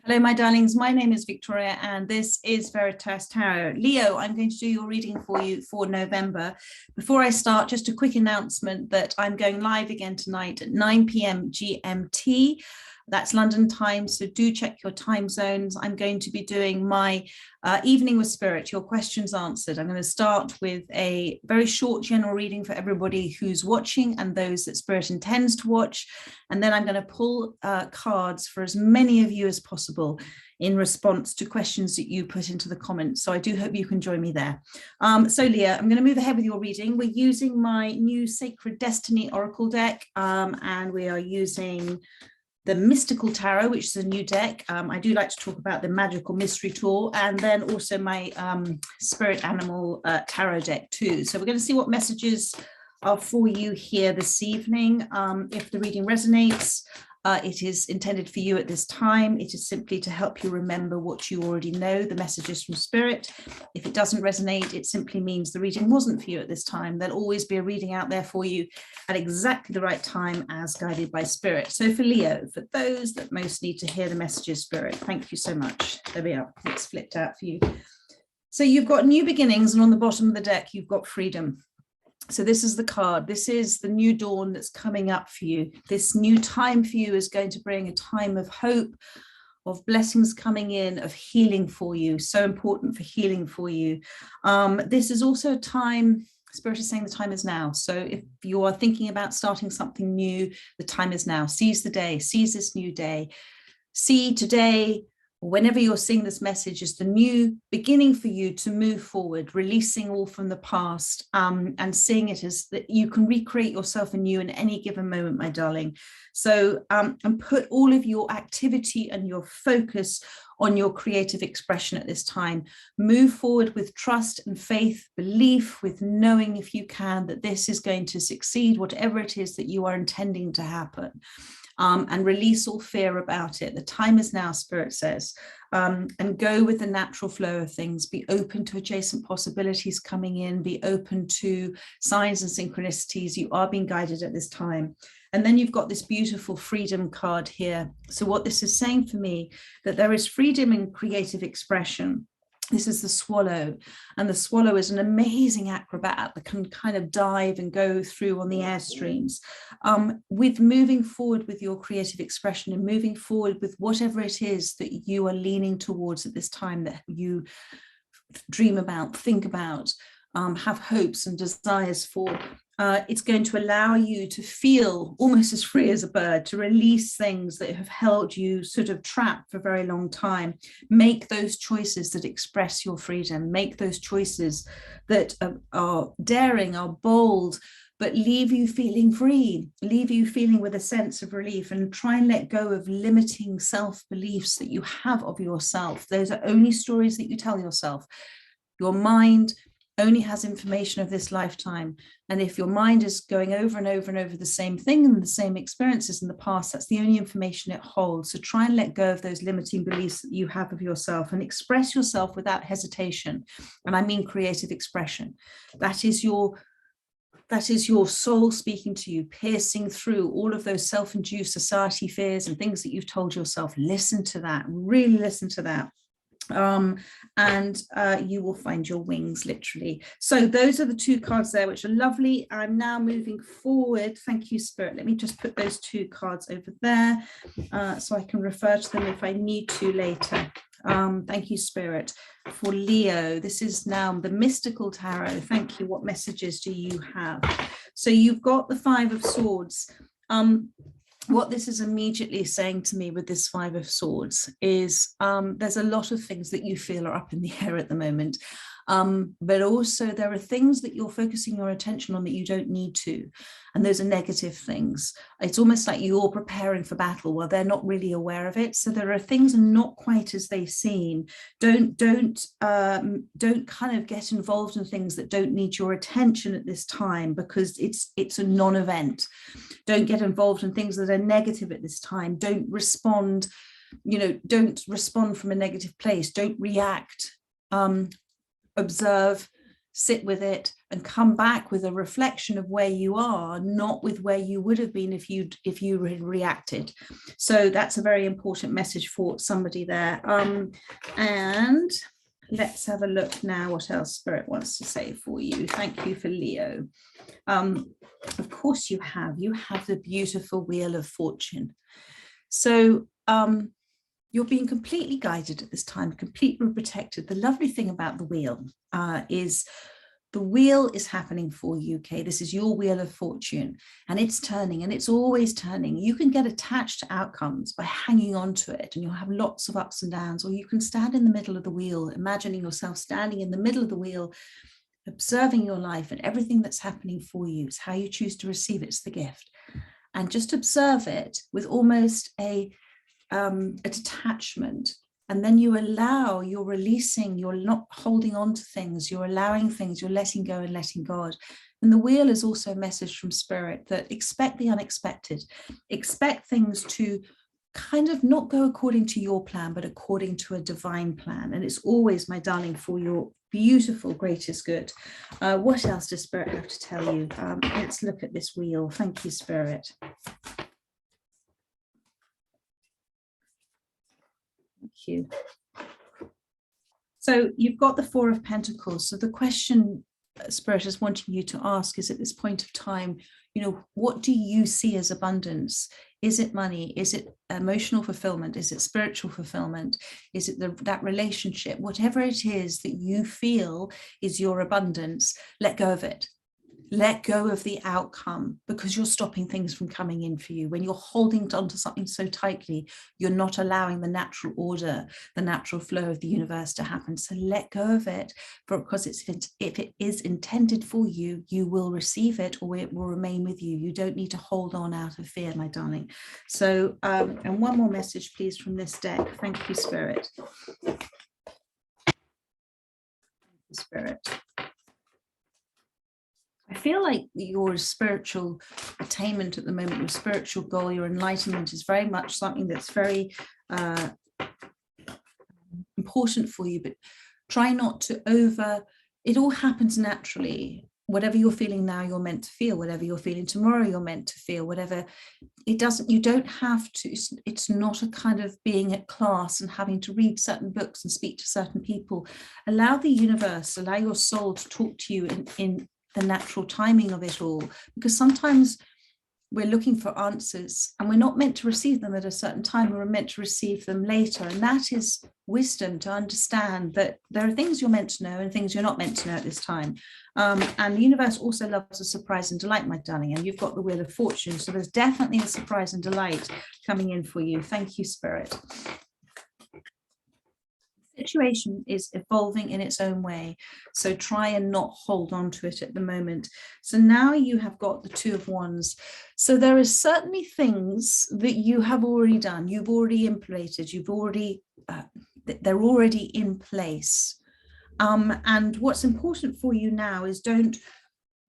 Hello, my darlings. My name is Victoria, and this is Veritas Tarot. Leo, I'm going to do your reading for you for November. Before I start, just a quick announcement that I'm going live again tonight at 9 p.m. GMT. That's London time, so do check your time zones. I'm going to be doing my evening with spirit, your questions answered. I'm going to start with a very short general reading for everybody who's watching and those that spirit intends to watch. And then I'm going to pull cards for as many of you as possible in response to questions that you put into the comments. So I do hope you can join me there. So Leah, I'm going to move ahead with your reading. We're using my new Sacred Destiny Oracle deck, and we are using the Mystical Tarot, which is a new deck. I do like to talk about the Magical Mystery Tool, and then also my Spirit Animal Tarot deck too. So we're going to see what messages are for you here this evening. If the reading resonates, it is intended for you at this time. It is simply to help you remember what you already know, the messages from Spirit. If it doesn't resonate, it simply means the reading wasn't for you at this time. There'll always be a reading out there for you at exactly the right time as guided by Spirit. So for Leo, for those that most need to hear the messages, Spirit, thank you so much. There we are. It's flipped out for you. So you've got new beginnings, and on the bottom of the deck, you've got freedom. So this is the card. This is the new dawn that's coming up for you. This new time for you is going to bring a time of hope, of blessings coming in, of healing for you. So important for healing for you. This is also a time, Spirit is saying the time is now. So if you are thinking about starting something new, the time is now. Seize the day, seize this new day. See today, whenever you're seeing this message, is the new beginning for you to move forward, releasing all from the past, and seeing it as that you can recreate yourself anew in any given moment, my darling. So and put all of your activity and your focus on your creative expression at this time. Move forward with trust and faith, belief, with knowing, if you can, that this is going to succeed, whatever it is that you are intending to happen. And release all fear about it. The time is now, Spirit says, and go with the natural flow of things. Be open to adjacent possibilities coming in. Be open to signs and synchronicities. You are being guided at this time. And then you've got this beautiful freedom card here. So what this is saying for me, that there is freedom in creative expression. This is the swallow, and the swallow is an amazing acrobat that can kind of dive and go through on the airstreams. With moving forward with your creative expression and moving forward with whatever it is that you are leaning towards at this time, that you dream about, think about, have hopes and desires for. It's going to allow you to feel almost as free as a bird, to release things that have held you sort of trapped for a very long time. Make those choices that express your freedom. Make those choices that are daring, are bold, but leave you feeling free, leave you feeling with a sense of relief, and try and let go of limiting self-beliefs that you have of yourself. Those are only stories that you tell yourself. Your mind only has information of this lifetime. And if your mind is going over and over and over the same thing and the same experiences in the past, that's the only information it holds. So try and let go of those limiting beliefs that you have of yourself and express yourself without hesitation. And I mean creative expression. That is your soul speaking to you, piercing through all of those self-induced society fears and things that you've told yourself. Listen to that, really listen to that. And you will find your wings, literally. So those are the two cards there, which are lovely. I'm now moving forward. Thank you, Spirit. Let me just put those two cards over there so I can refer to them if I need to later. Thank you, Spirit. For Leo, this is now the Mystical Tarot. Thank you. What messages do you have? So you've got the Five of Swords. What this is immediately saying to me with this Five of Swords is there's a lot of things that you feel are up in the air at the moment. But also there are things that you're focusing your attention on that you don't need to. And those are negative things. It's almost like you're preparing for battle while they're not really aware of it. So there are things not quite as they seem. Don't kind of get involved in things that don't need your attention at this time, because it's a non-event. Don't get involved in things that are negative at this time. Don't respond from a negative place. Don't react. Observe, sit with it, and come back with a reflection of where you are, not with where you would have been if you had reacted. So that's a very important message for somebody there. And let's have a look now what else Spirit wants to say for you. Thank you for Leo. Of course you have the beautiful Wheel of Fortune. So you're being completely guided at this time, completely protected. The lovely thing about the wheel is the wheel is happening for you, okay? This is your Wheel of Fortune, and it's turning, and it's always turning. You can get attached to outcomes by hanging on to it, and you'll have lots of ups and downs, or you can stand in the middle of the wheel, imagining yourself standing in the middle of the wheel, observing your life and everything that's happening for you. It's how you choose to receive it. It's the gift. And just observe it with almost a detachment, and then you're releasing, you're not holding on to things, you're allowing things, you're letting go and letting God. And the wheel is also a message from Spirit that expect the unexpected, expect things to kind of not go according to your plan, but according to a divine plan. And it's always, my darling, for your beautiful greatest good. What else does Spirit have to tell you? Let's look at this wheel. Thank you, Spirit. Thank you. So you've got the Four of Pentacles. So the question Spirit is wanting you to ask is, at this point of time, what do you see as abundance? Is it money? Is it emotional fulfillment? Is it spiritual fulfillment? Is it that relationship? Whatever it is that you feel is your abundance, let go of it. Let go of the outcome, because you're stopping things from coming in for you. When you're holding onto something so tightly, you're not allowing the natural order, the natural flow of the universe to happen. So let go of it, because if it is intended for you, you will receive it, or it will remain with you. You don't need to hold on out of fear, my darling. So, and one more message, please, from this deck. Thank you, Spirit. Thank you, Spirit. I feel like your spiritual attainment at the moment, your spiritual goal, your enlightenment is very much something that's very important for you, but try not to it all happens naturally. Whatever you're feeling now, you're meant to feel. Whatever you're feeling tomorrow, you're meant to feel. Whatever, you don't have to, it's not a kind of being at class and having to read certain books and speak to certain people. Allow the universe, allow your soul to talk to you in the natural timing of it all, because sometimes we're looking for answers and we're not meant to receive them at a certain time. We're meant to receive them later, and that is wisdom, to understand that there are things you're meant to know and things you're not meant to know at this time. And the universe also loves a surprise and delight, my darling, and you've got the Wheel of Fortune, so there's definitely a surprise and delight coming in for you. Thank you, Spirit. Situation is evolving in its own way, so try and not hold on to it at the moment. So now you have got the Two of Wands. So there are certainly things that you have already done, you've already implemented, they're already in place. And what's important for you now is don't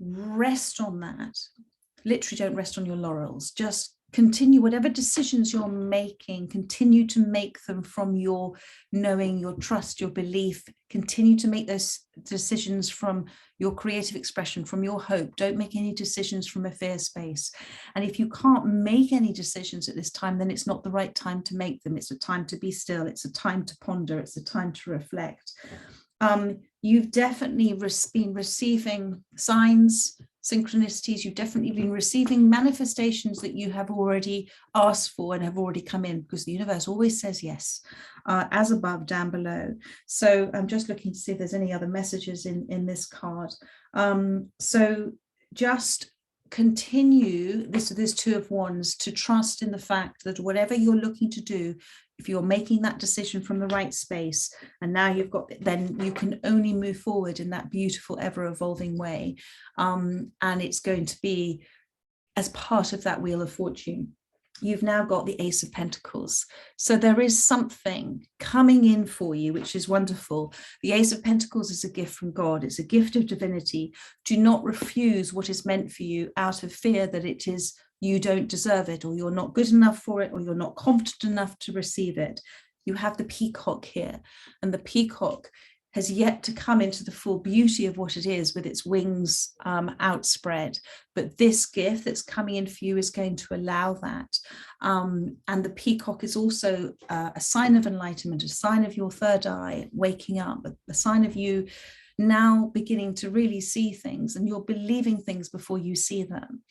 rest on that. Literally don't rest on your laurels. Just continue whatever decisions you're making, continue to make them from your knowing, your trust, your belief. Continue to make those decisions from your creative expression, from your hope. Don't make any decisions from a fear space. And if you can't make any decisions at this time, then it's not the right time to make them. It's a time to be still. It's a time to ponder. It's a time to reflect. You've definitely been receiving signs, synchronicities. You've definitely been receiving manifestations that you have already asked for and have already come in, because the universe always says yes, as above, down below. So I'm just looking to see if there's any other messages in this card. So just continue this Two of Wands to trust in the fact that whatever you're looking to do, if you're making that decision from the right space, and now you've got, then you can only move forward in that beautiful, ever evolving way. And it's going to be as part of that Wheel of Fortune. You've now got the Ace of Pentacles. So there is something coming in for you, which is wonderful. The Ace of Pentacles is a gift from God. It's a gift of divinity. Do not refuse what is meant for you out of fear that it is, you don't deserve it, or you're not good enough for it, or you're not competent enough to receive it. You have the peacock here, and the peacock has yet to come into the full beauty of what it is with its wings outspread. But this gift that's coming in for you is going to allow that. And the peacock is also a sign of enlightenment, a sign of your third eye waking up, a sign of you now beginning to really see things, and you're believing things before you see them.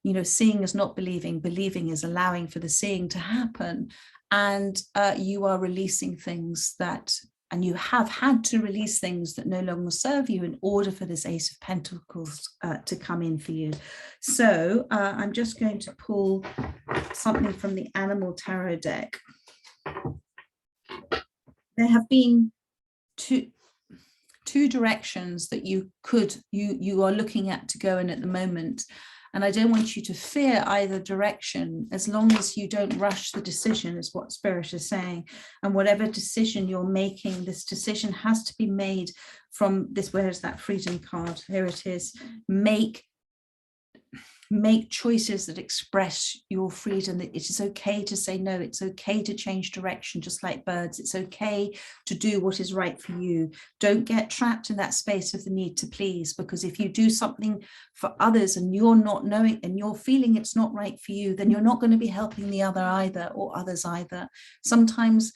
You know, seeing is not believing, believing is allowing for the seeing to happen. And you are releasing things that, and you have had to release things that no longer serve you in order for this Ace of Pentacles to come in for you. So I'm just going to pull something from the Animal Tarot deck. There have been two directions that you are looking at to go in at the moment. And I don't want you to fear either direction, as long as you don't rush the decision, is what Spirit is saying. And whatever decision you're making, this decision has to be made from this. Where's that freedom card? Here it is. Make choices that express your freedom, that it is okay to say no, it's okay to change direction, just like birds. It's okay to do what is right for you. Don't get trapped in that space of the need to please, because if you do something for others and you're not knowing and you're feeling it's not right for you, then you're not going to be helping the other either, or others either. Sometimes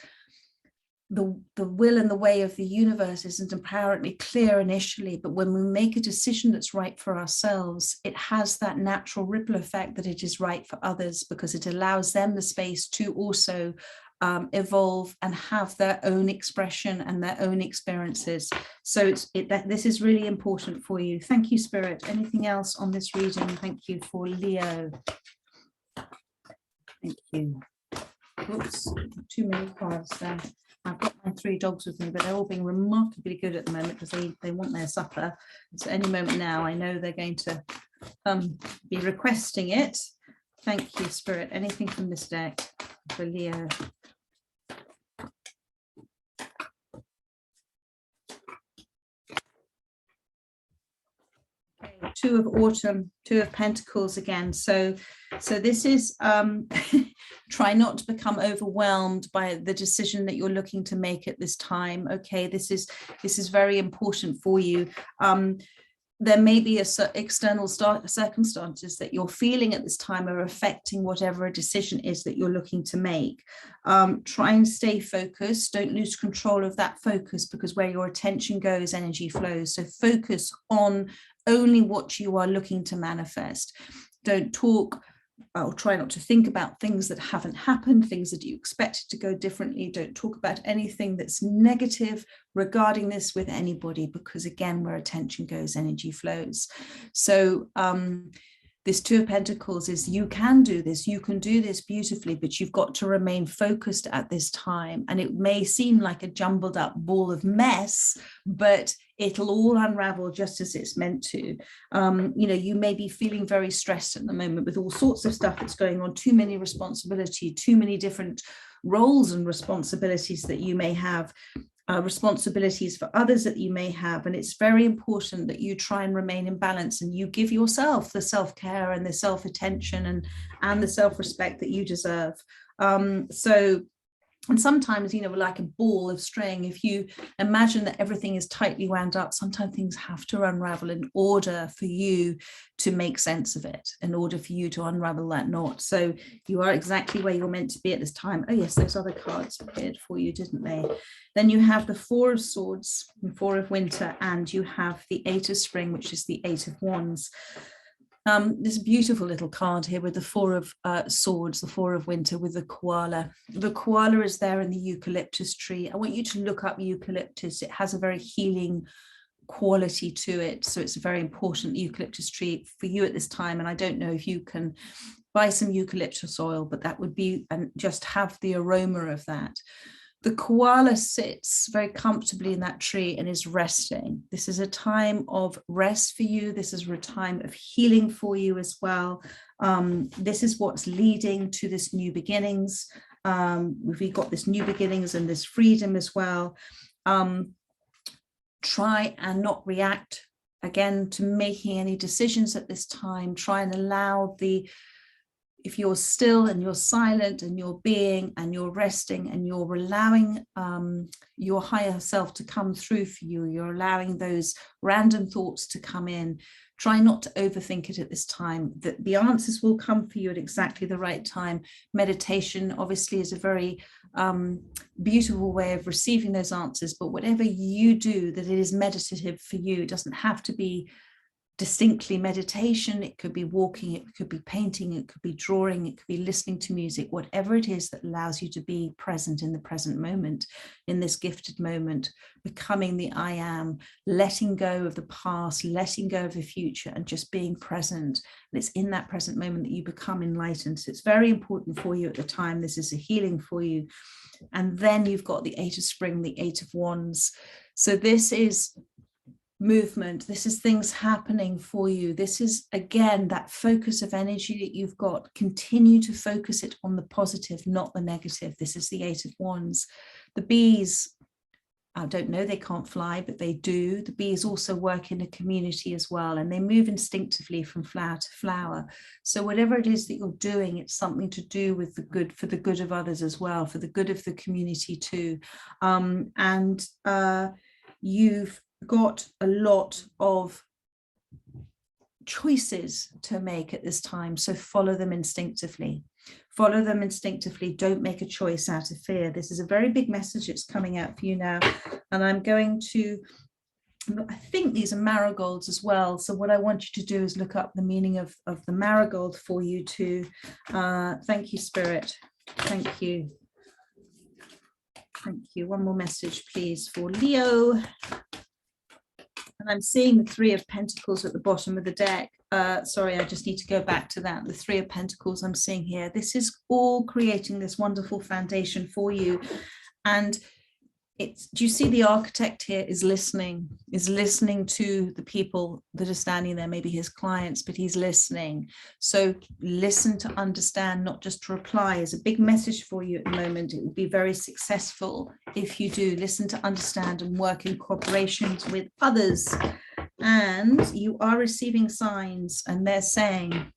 the will and the way of the universe isn't apparently clear initially, but when we make a decision that's right for ourselves, it has that natural ripple effect that it is right for others, because it allows them the space to also evolve and have their own expression and their own experiences. So this is really important for you. Thank you, Spirit. Anything else on this reading? Thank you for Leo. Thank you. Oops, too many cards there. I've got my 3 dogs with me, but they're all being remarkably good at the moment because they want their supper. So any moment now, I know they're going to be requesting it. Thank you, Spirit. Anything from this deck for Leo? Okay, 2 of Autumn, 2 of Pentacles again. So this is try not to become overwhelmed by the decision that you're looking to make at this time. Okay, this is very important for you. There may be external circumstances that you're feeling at this time are affecting whatever a decision is that you're looking to make. Try and stay focused. Don't lose control of that focus, because where your attention goes, energy flows. So focus on only what you are looking to manifest. Don't talk, or try not to think about things that haven't happened, things that you expected to go differently. Don't talk about anything that's negative regarding this with anybody, because again, where attention goes, energy flows. So this 2 of Pentacles is, you can do this, you can do this beautifully, but you've got to remain focused at this time. And it may seem like a jumbled up ball of mess, but it'll all unravel just as it's meant to. You know, you may be feeling very stressed at the moment with all sorts of stuff that's going on, too many responsibility, too many different roles and responsibilities that you may have. Responsibilities for others that you may have, and it's very important that you try and remain in balance, and you give yourself the self-care and the self-attention and the self-respect that you deserve. And sometimes, you know, like a ball of string, if you imagine that everything is tightly wound up, sometimes things have to unravel in order for you to make sense of it, in order for you to unravel that knot. So you are exactly where you're meant to be at this time. Oh yes, those other cards appeared for you, didn't they? Then you have the 4 of Swords, the 4 of Winter, and you have the 8 of Spring, which is the 8 of Wands. This beautiful little card here with the 4 of Swords, the 4 of Winter, with the koala. The koala is there in the eucalyptus tree. I want you to look up eucalyptus. It has a very healing quality to it. So it's a very important eucalyptus tree for you at this time. And I don't know if you can buy some eucalyptus oil, but that would be, and just have the aroma of that. The koala sits very comfortably in that tree and is resting. This is a time of rest for you. This is a time of healing for you as well. This is what's leading to this new beginnings. We've got this new beginnings and this freedom as well. Try and not react again to making any decisions at this time. Try and allow if you're still and you're silent and you're being and you're resting and you're allowing your higher self to come through for you, you're allowing those random thoughts to come in, try not to overthink it at this time. The answers will come for you at exactly the right time. Meditation obviously is a very beautiful way of receiving those answers, but whatever you do that it is meditative for you, it doesn't have to be distinctly meditation. It could be walking, it could be painting, it could be drawing, it could be listening to music, whatever it is that allows you to be present in the present moment, in this gifted moment, becoming the I am, letting go of the past, letting go of the future, and just being present. And it's in that present moment that you become enlightened. So it's very important for you at the time. This is a healing for you. And then you've got the 8 of Spring, the 8 of Wands. So this is movement, this is things happening for you. This is, again, that focus of energy that you've got. Continue to focus it on the positive, not the negative. This is the 8 of Wands. The bees, I don't know, they can't fly, but they do. The bees also work in a community as well, and they move instinctively from flower to flower. So whatever it is that you're doing, it's something to do with the good, for the good of others as well, for the good of the community too. You've got a lot of choices to make at this time, so follow them instinctively. Follow them instinctively. Don't make a choice out of fear. This is a very big message that's coming out for you now, and I'm going to, I think these are marigolds as well, so what I want you to do is look up the meaning of the marigold for you too. Thank you, Spirit. Thank you. Thank you. One more message, please, for Leo. And I'm seeing the 3 of Pentacles at the bottom of the deck. Sorry, I just need to go back to that. The 3 of Pentacles I'm seeing here. This is all creating this wonderful foundation for you. And it's, do you see the architect here is listening to the people that are standing there, maybe his clients, but he's listening. So listen to understand, not just to reply, is a big message for you at the moment. It will be very successful if you do listen to understand and work in cooperation with others. And you are receiving signs, and they're saying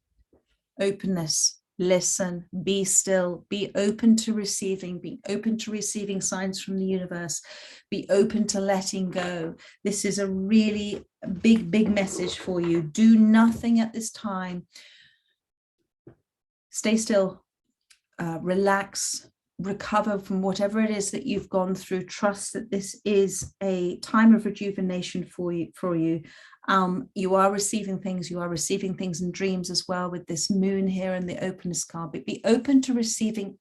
openness. Listen, be still, be open to receiving, signs from the universe, be open to letting go. This is a really big message for you. Do nothing at this time. Stay still, relax, recover from whatever it is that you've gone through. Trust that this is a time of rejuvenation for you. You are receiving things in dreams as well, with this moon here and the openness card. But be open to receiving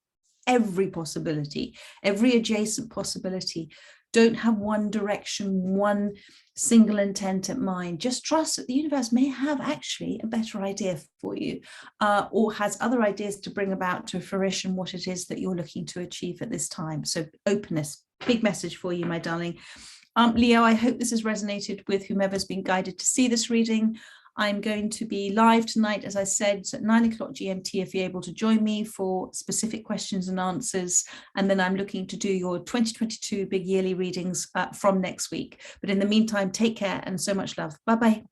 every possibility, every adjacent possibility. Don't have one direction, one single intent at mind. Just trust that the universe may have actually a better idea for you, or has other ideas to bring about to fruition what it is that you're looking to achieve at this time. So openness, big message for you, my darling. Leo, I hope this has resonated with whomever's been guided to see this reading. I'm going to be live tonight, as I said, at 9 o'clock GMT, if you're able to join me for specific questions and answers. And then I'm looking to do your 2022 big yearly readings from next week. But in the meantime, take care and so much love. Bye-bye.